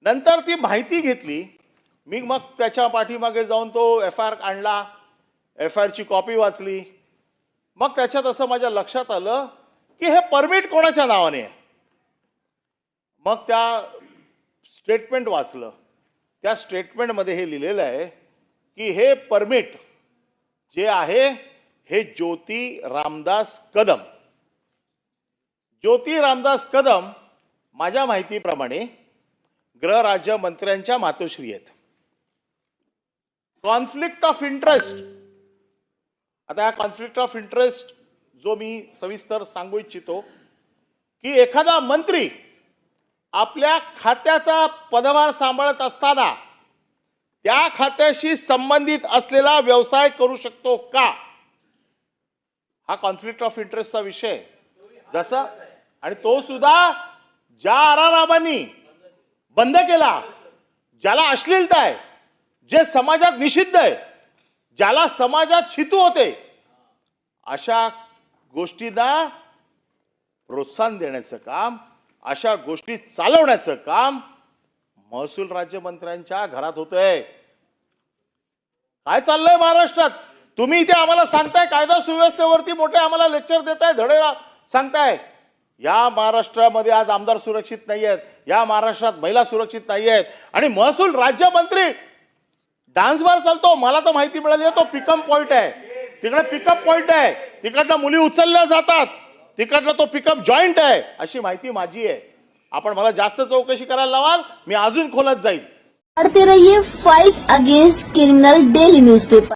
नंतर ती माहिती घेतली मी, मग त्याच्या पाठीमागे जाऊन तो FIR आणला, FIR ची कॉपी वाचली. मग त्याच्यात असं माझ्या लक्षात आलं की हे परमिट कोणाच्या नावाने आहे. मग त्या स्टेटमेंट वाचलं. त्या स्टेटमेंटमध्ये हे लिहिलेलं आहे की हे परमिट जे आहे हे ज्योती रामदास कदम माझ्या माहितीप्रमाणे गृह राज्यमंत्र्यांच्या मातोश्री आहेत. कॉन्फ्लिक्ट ऑफ इंटरेस्ट, आता हा कॉन्फ्लिक्ट ऑफ इंटरेस्ट जो मी सविस्तर सांगू इच्छितो की एखादा मंत्री आपल्या खात्याचा पदभार सांभाळत असताना त्या खात्याशी संबंधित असलेला व्यवसाय करू शकतो का, हा कॉन्फ्लिक्ट ऑफ इंटरेस्टचा विषय. जसा आणि तो सुद्धा ज्या आरारामांनी बंद केला, ज्याला अश्लीलता आहे, जे समाजात निषिद्ध आहे, ज्याला समाजात छितू होते, अशा गोष्टींना प्रोत्साहन देण्याचं काम, अशा गोष्टी चालवण्याचं काम महसूल राज्यमंत्र्यांच्या घरात होतंय. काय चाललंय महाराष्ट्रात? तुम्ही इथे आम्हाला सांगताय कायदा सुव्यवस्थेवरती मोठे आम्हाला लेक्चर देताय, धडे सांगताय. या महाराष्ट्रामध्ये आज आमदार सुरक्षित नाही आहेत, या महाराष्ट्रात महिला सुरक्षित नाही आहेत, आणि महसूल राज्यमंत्री डान्स बार चालतो. मला तर माहिती मिळाली आहे तो पिकअप पॉइंट आहे, तिकडे पिकअप पॉइंट आहे, तिकडनं मुली उचलल्या जातात, तिकडला तो पिकअप जॉईंट आहे, अशी माहिती माझी आहे. आपण मला जास्त चौकशी करायला लावाल, मी अजून खोलात जाईल. पढ़ते रहिए fight against criminal daily newspaper.